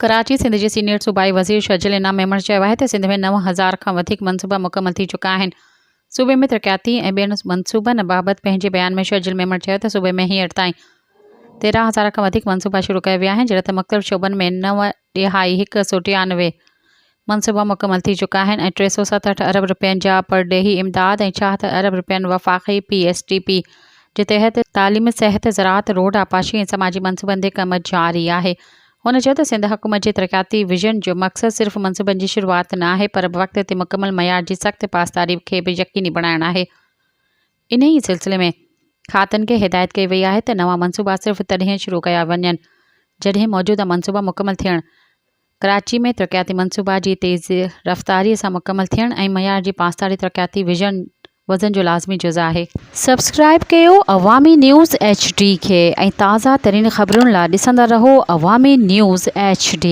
कराची सिंध के सीनियर सूबाई वज़ीर शर्जील इनाम मेमण चयो आहे त सिंध में 9000 खां वधीक मनसूबा मुकमल थी चुका आहिनि। सूबे में तरक़ियाती ऐं ॿियनि मनसूबनि बाबति पंहिंजे बयान में शर्जील मेमण चयो त सूबे में हींअर ताईं 13000 खां वधीक मनसूबा शुरू कया विया आहिनि, जॾहिं त मुख़्तलिफ़ शोबनि में 9.193 मनसूबा मुकमल थी चुका आहिनि ऐं 367 अरब रुपयनि जा परडेही इमदाद ऐं 76 अरब रुपयनि वफ़ाक़ी PSTP जे तहत तालीम, सिहत, ज़राअत, रोड, आपाशी ऐं समाजी मनसूबनि ते कम जारी आहे। हुन चयो त सिंध हुकूमत जे तरक़ियाती विज़न जो मक़सदु सिर्फ़ मनसूबनि जी शुरूआति न आहे, पर वक़्त ते मुकमल मयार जी सख़्त पासदारी खे बि यक़ीनी बणाइणु आहे। इन ई सिलसिले में खातनि खे हिदायत कई वई आहे त नवां मनसूबा सिर्फ़ तॾहिं शुरू कया वञनि जॾहिं मौजूदा मनसूबा मुकमल थियण, कराची में तरक़ियाती मनसूबा जी तेज़ रफ़्तारीअ सां मुकमल थियण ऐं मयार जी पासदारी तरक़ियाती वज़न जो लाज़मी जुज़ आहे। सब्सक्राइब कयो अवामी न्यूज़ HD खे ऐं ताज़ा तरीन ख़बरुनि लाइ ॾिसंदा रहो अवामी न्यूज़ HD।